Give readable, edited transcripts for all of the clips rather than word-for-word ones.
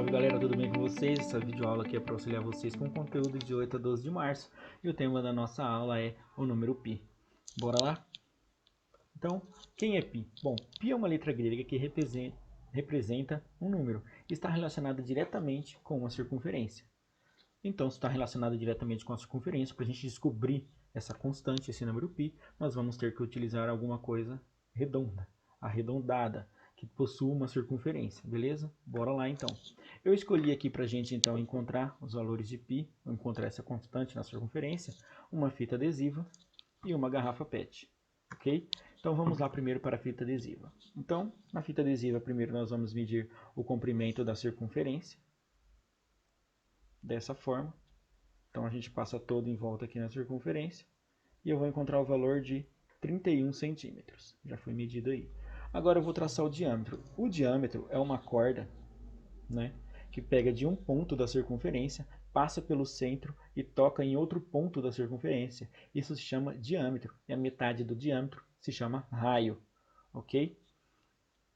Salve galera, tudo bem com vocês? Essa videoaula aqui é para auxiliar vocês com conteúdo de 8 a 12 de março e o tema da nossa aula é o número π. Bora lá? Então, quem é π? Bom, π é uma letra grega que representa um número e está relacionada diretamente com uma circunferência. Então, se está relacionado diretamente com a circunferência, para a gente descobrir essa constante, esse número π, nós vamos ter que utilizar alguma coisa redonda, arredondada, que possua uma circunferência, beleza? Bora lá então. Eu escolhi aqui para a gente então encontrar os valores de π, encontrar essa constante na circunferência, uma fita adesiva e uma garrafa PET, ok? Então vamos lá primeiro para a fita adesiva. Então, na fita adesiva primeiro nós vamos medir o comprimento da circunferência, dessa forma. Então a gente passa todo em volta aqui na circunferência e eu vou encontrar o valor de 31 centímetros. Já foi medido aí. Agora eu vou traçar o diâmetro. O diâmetro é uma corda, né, que pega de um ponto da circunferência, passa pelo centro e toca em outro ponto da circunferência. Isso se chama diâmetro. E a metade do diâmetro se chama raio. Ok?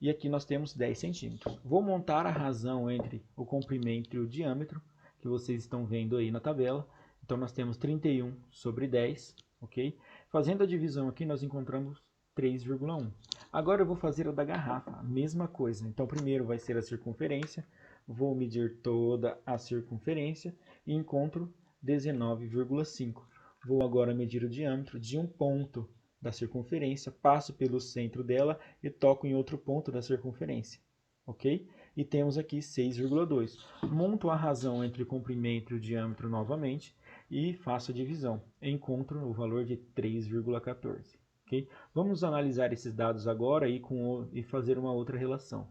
E aqui nós temos 10 centímetros. Vou montar a razão entre o comprimento e o diâmetro, que vocês estão vendo aí na tabela. Então nós temos 31 sobre 10, ok? Fazendo a divisão aqui nós encontramos 3,1. Agora eu vou fazer a da garrafa, a mesma coisa. Então primeiro vai ser a circunferência, vou medir toda a circunferência e encontro 19,5. Vou agora medir o diâmetro de um ponto da circunferência, passo pelo centro dela e toco em outro ponto da circunferência, ok? E temos aqui 6,2. Monto a razão entre o comprimento e o diâmetro novamente e faço a divisão. Encontro o valor de 3,14. Okay? Vamos analisar esses dados agora e fazer uma outra relação.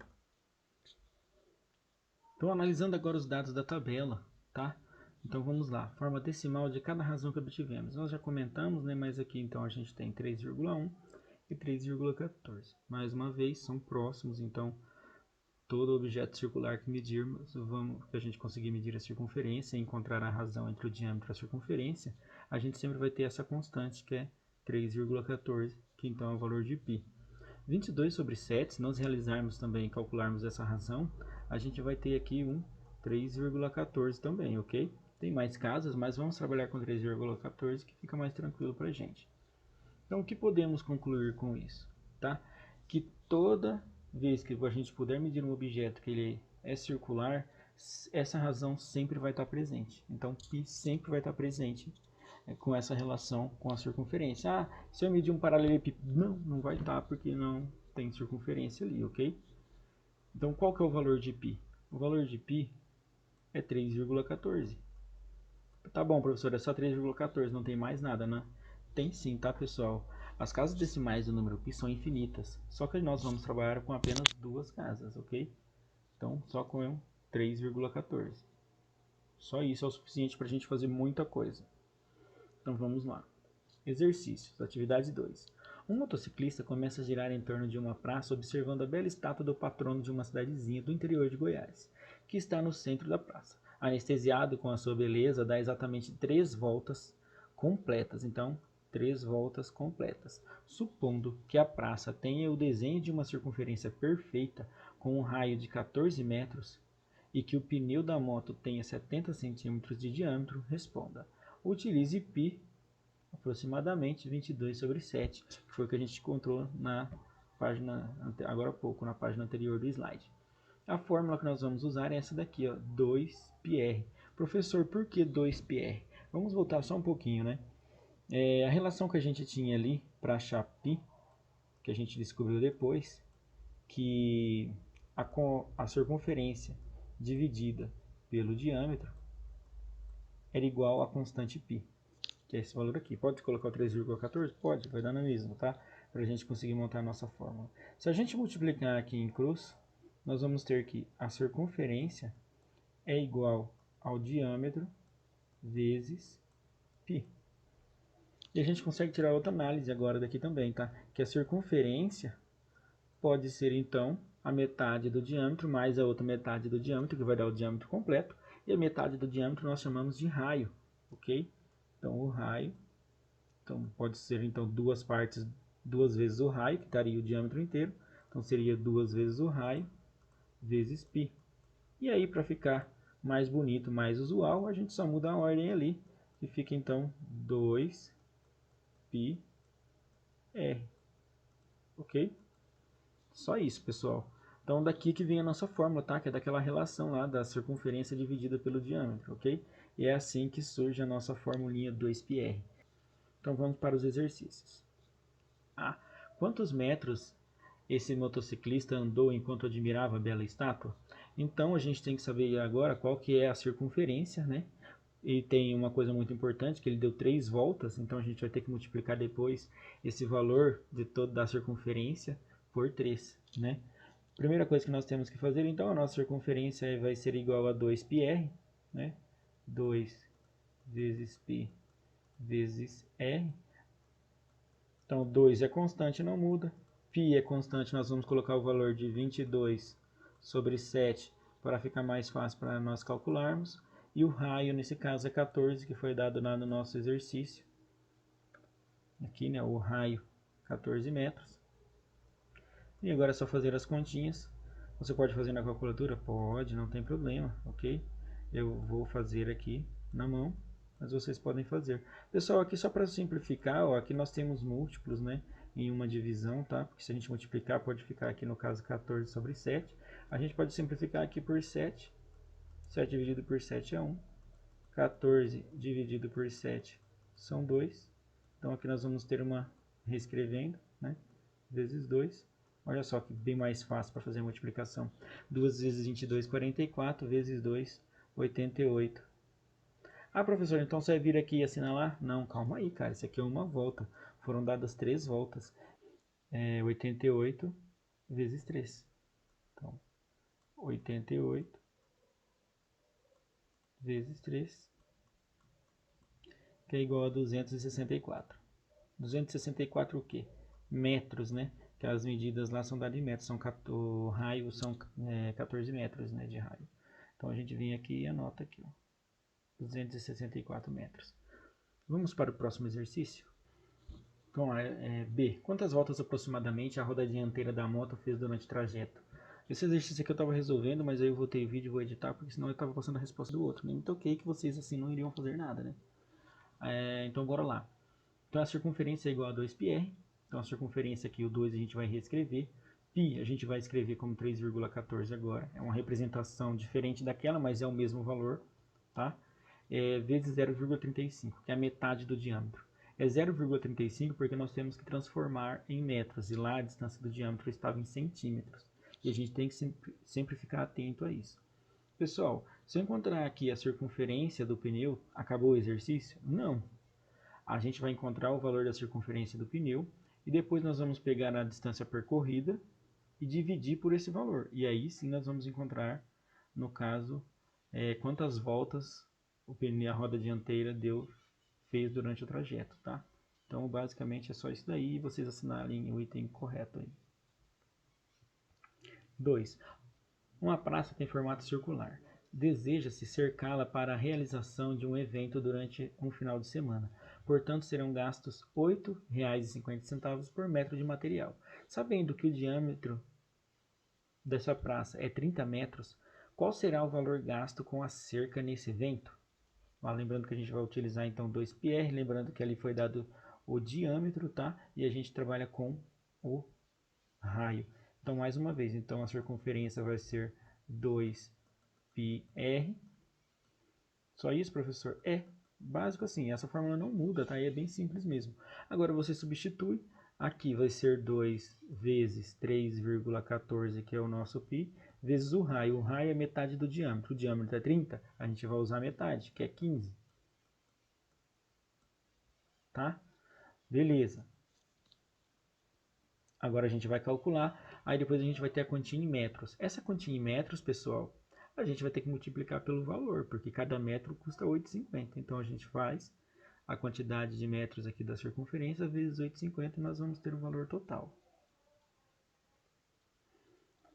Então, analisando agora os dados da tabela, tá? Então vamos lá, forma decimal de cada razão que obtivemos. Nós já comentamos, né, mas aqui então a gente tem 3,1 e 3,14. Mais uma vez, são próximos, então todo objeto circular que medirmos, que a gente conseguir medir a circunferência e encontrar a razão entre o diâmetro e a circunferência, a gente sempre vai ter essa constante que é 3,14, que então é o valor de π. 22 sobre 7, se nós realizarmos também e calcularmos essa razão, a gente vai ter aqui um 3,14 também, ok? Tem mais casas, mas vamos trabalhar com 3,14 que fica mais tranquilo para a gente. Então, o que podemos concluir com isso? Tá? Que toda vez que a gente puder medir um objeto que ele é circular, essa razão sempre vai estar presente. Então, π sempre vai estar presente com essa relação com a circunferência. Ah, se eu medir um paralelepípedo, não vai estar porque não tem circunferência ali, ok? Então, qual que é o valor de π? O valor de π é 3,14. Tá bom, professor, é só 3,14, não tem mais nada, né? Tem sim, tá, pessoal? As casas decimais do número π são infinitas, só que nós vamos trabalhar com apenas duas casas, ok? Então, só com 3,14. Só isso é o suficiente para a gente fazer muita coisa. Então, vamos lá. Exercícios, atividade 2. Um motociclista começa a girar em torno de uma praça observando a bela estátua do patrono de uma cidadezinha do interior de Goiás, que está no centro da praça. Anestesiado com a sua beleza, dá exatamente 3 voltas completas. Então, 3 voltas completas. Supondo que a praça tenha o desenho de uma circunferência perfeita com um raio de 14 metros e que o pneu da moto tenha 70 centímetros de diâmetro, responda. Utilize π aproximadamente 22 sobre 7, que foi o que a gente encontrou na página, agora há pouco, na página anterior do slide. A fórmula que nós vamos usar é essa daqui, ó, 2πr. Professor, por que 2πr? Vamos voltar só um pouquinho, né? A relação que a gente tinha ali para achar π, que a gente descobriu depois, que a circunferência dividida pelo diâmetro era igual à constante π, que é esse valor aqui. Pode colocar o 3,14? Pode, vai dar no mesmo, tá? Para a gente conseguir montar a nossa fórmula. Se a gente multiplicar aqui em cruz, nós vamos ter que a circunferência é igual ao diâmetro vezes π. E a gente consegue tirar outra análise agora daqui também, tá? Que a circunferência pode ser, então, a metade do diâmetro mais a outra metade do diâmetro, que vai dar o diâmetro completo. E a metade do diâmetro nós chamamos de raio, ok? Então, o raio, então pode ser então duas partes, duas vezes o raio, que daria o diâmetro inteiro. Então, seria 2 vezes o raio vezes π. E aí, para ficar mais bonito, mais usual, a gente só muda a ordem ali. E fica então 2πr. Ok? Só isso, pessoal. Então daqui que vem a nossa fórmula, tá? Que é daquela relação lá da circunferência dividida pelo diâmetro, ok? E é assim que surge a nossa formulinha 2πr. Então vamos para os exercícios. Quantos metros esse motociclista andou enquanto admirava a bela estátua? Então a gente tem que saber agora qual que é a circunferência, né? E tem uma coisa muito importante, que ele deu 3 voltas, então a gente vai ter que multiplicar depois esse valor de toda da circunferência por 3, né? Primeira coisa que nós temos que fazer, então, a nossa circunferência vai ser igual a 2πr, né? 2 vezes π vezes r. Então, 2 é constante, não muda. Π é constante, nós vamos colocar o valor de 22 sobre 7 para ficar mais fácil para nós calcularmos. E o raio, nesse caso, é 14, que foi dado lá no nosso exercício. Aqui, né, o raio, 14 metros. E agora é só fazer as continhas. Você pode fazer na calculadora? Pode, não tem problema, ok? Eu vou fazer aqui na mão, mas vocês podem fazer. Pessoal, aqui só para simplificar, ó, aqui nós temos múltiplos, né, em uma divisão, tá? Porque se a gente multiplicar, pode ficar aqui no caso 14 sobre 7. A gente pode simplificar aqui por 7. 7 dividido por 7 é 1. 14 dividido por 7 são 2. Então aqui nós vamos ter uma reescrevendo, né, vezes 2. Olha só que bem mais fácil para fazer a multiplicação. 2 vezes 22, 44, vezes 2, 88. Ah, professor, então você vai vir aqui e assinalar? Não, calma aí, cara. Isso aqui é uma volta. Foram dadas 3 voltas. 88 vezes 3. Então, 88 vezes 3, que é igual a 264. 264 o quê? Metros, né? Que as medidas lá são dadas em metros. O raio são 14 metros, né, de raio. Então a gente vem aqui e anota aqui, ó, 264 metros. Vamos para o próximo exercício? Então, B. Quantas voltas aproximadamente a roda dianteira da moto fez durante o trajeto? Esse exercício aqui eu estava resolvendo, mas aí eu voltei o vídeo e vou editar, porque senão eu estava passando a resposta do outro. Nem me toquei que vocês assim não iriam fazer nada, né? Então bora lá. Então a circunferência é igual a 2πr. Então a circunferência aqui, o 2 a gente vai reescrever. Π a gente vai escrever como 3,14 agora. É uma representação diferente daquela, mas é o mesmo valor, tá? Vezes 0,35, que é a metade do diâmetro. É 0,35 porque nós temos que transformar em metros, e lá a distância do diâmetro estava em centímetros. E a gente tem que sempre ficar atento a isso. Pessoal, se eu encontrar aqui a circunferência do pneu, acabou o exercício? Não. A gente vai encontrar o valor da circunferência do pneu e depois nós vamos pegar a distância percorrida e dividir por esse valor. E aí sim nós vamos encontrar, no caso, quantas voltas o pneu, a roda dianteira fez durante o trajeto, tá? Então basicamente é só isso daí e vocês assinalem o item correto aí. 2. Uma praça tem formato circular. Deseja-se cercá-la para a realização de um evento durante um final de semana. Portanto, serão gastos R$ 8,50 por metro de material. Sabendo que o diâmetro dessa praça é 30 metros, qual será o valor gasto com a cerca nesse evento? Lembrando que a gente vai utilizar então 2πr, lembrando que ali foi dado o diâmetro, tá? E a gente trabalha com o raio. Então, mais uma vez, então a circunferência vai ser 2πr. Só isso, professor? Básico assim, essa fórmula não muda, tá? E é bem simples mesmo. Agora você substitui, aqui vai ser 2 vezes 3,14, que é o nosso π, vezes o raio. O raio é metade do diâmetro. O diâmetro é 30, a gente vai usar metade, que é 15. Tá? Beleza. Agora a gente vai calcular, aí depois a gente vai ter a continha em metros. Essa continha em metros, pessoal, a gente vai ter que multiplicar pelo valor, porque cada metro custa 8,50. Então a gente faz a quantidade de metros aqui da circunferência vezes 8,50 e nós vamos ter o valor total.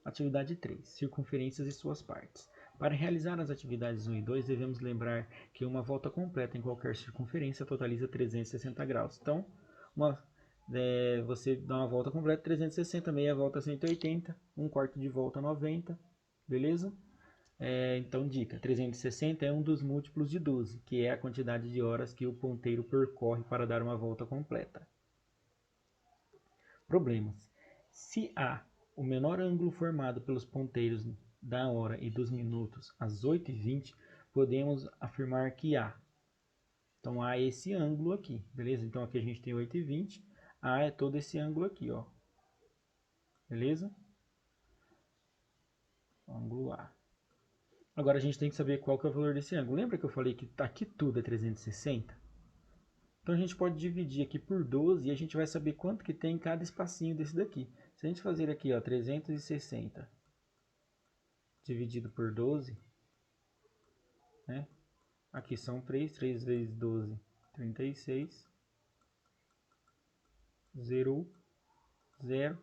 Atividade 3. Circunferências e suas partes. Para realizar as atividades 1 e 2, devemos lembrar que uma volta completa em qualquer circunferência totaliza 360 graus. Então, você dá uma volta completa 360, meia volta 180, um quarto de volta 90, beleza? Então, dica, 360 é um dos múltiplos de 12, que é a quantidade de horas que o ponteiro percorre para dar uma volta completa. Problemas. Se A, o menor ângulo formado pelos ponteiros da hora e dos minutos às 8h20, podemos afirmar que A. Então, A é esse ângulo aqui, beleza? Então, aqui a gente tem 8h20, A é todo esse ângulo aqui, ó. Beleza? Ângulo A. Agora a gente tem que saber qual que é o valor desse ângulo. Lembra que eu falei que aqui tudo é 360? Então a gente pode dividir aqui por 12 e a gente vai saber quanto que tem em cada espacinho desse daqui. Se a gente fazer aqui, ó, 360 dividido por 12, né? Aqui são 3 vezes 12, 36. 0, 0.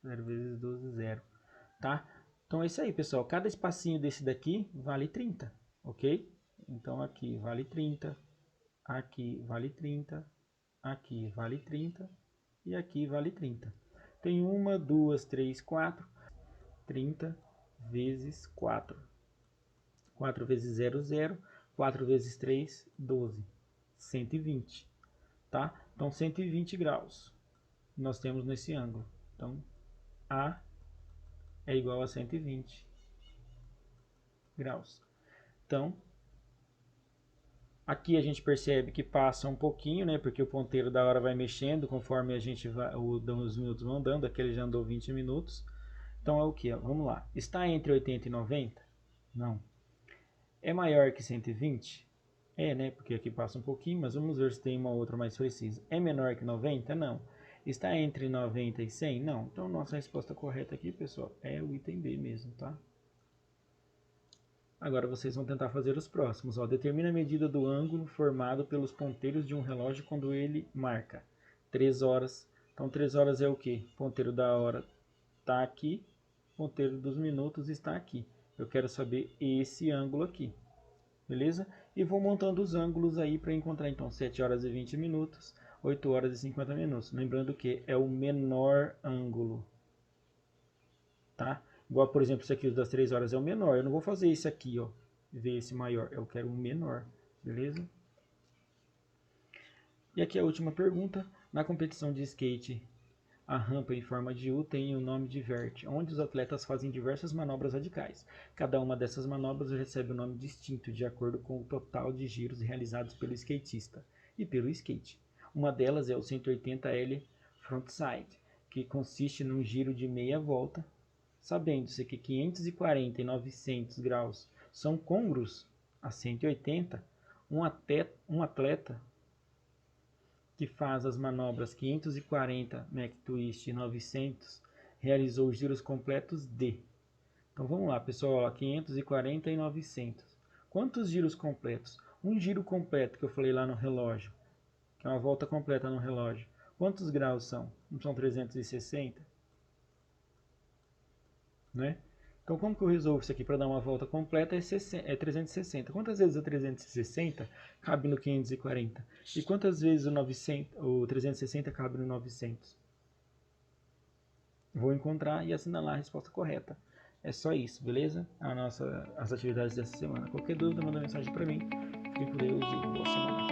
0 vezes 12, 0. Tá? Então é isso aí, pessoal. Cada espacinho desse daqui vale 30, ok? Então aqui vale 30, aqui vale 30, aqui vale 30 e aqui vale 30. Tem 1, 2, 3, 4. 30 vezes 4. 4 vezes 0, 0. 4 vezes 3, 12. 120. Tá? Então 120 graus nós temos nesse ângulo. Então A é igual a 120 graus. Então, aqui a gente percebe que passa um pouquinho, né? Porque o ponteiro da hora vai mexendo conforme a gente vai, os minutos vão andando. Aqui ele já andou 20 minutos. Então é o que? Vamos lá. Está entre 80 e 90? Não. É maior que 120? É, né? Porque aqui passa um pouquinho, mas vamos ver se tem uma outra mais precisa. É menor que 90? Não. Está entre 90 e 100? Não. Então nossa resposta correta aqui, pessoal, é o item B mesmo, tá? Agora vocês vão tentar fazer os próximos. Ó. Determina a medida do ângulo formado pelos ponteiros de um relógio quando ele marca 3 horas. Então 3 horas é o que? Ponteiro da hora está aqui, ponteiro dos minutos está aqui. Eu quero saber esse ângulo aqui, beleza? E vou montando os ângulos aí para encontrar então 7 horas e 20 minutos, 8 horas e 50 minutos. Lembrando que é o menor ângulo, tá? Igual, por exemplo, esse aqui das 3 horas é o menor. Eu não vou fazer esse aqui, ó, ver esse maior. Eu quero um menor, beleza? E aqui a última pergunta. Na competição de skate, a rampa em forma de U tem o nome de vert, onde os atletas fazem diversas manobras radicais. Cada uma dessas manobras recebe um nome distinto de acordo com o total de giros realizados pelo skatista e pelo skate. Uma delas é o 180L frontside, que consiste num giro de meia volta. Sabendo-se que 540 e 900 graus são côngruos a 180, um atleta que faz as manobras 540 Mac Twist e 900 realizou os giros completos de. Então vamos lá, pessoal, 540 e 900. Quantos giros completos? Um giro completo que eu falei lá no relógio, que é uma volta completa no relógio. Quantos graus são? Não são 360? Né? Então, como que eu resolvo isso aqui para dar uma volta completa? É 360. Quantas vezes o 360 cabe no 540? E quantas vezes o 360 cabe no 900? Vou encontrar e assinalar a resposta correta. É só isso, beleza? As atividades dessa semana. Qualquer dúvida, manda mensagem para mim. Fique com Deus e boa semana.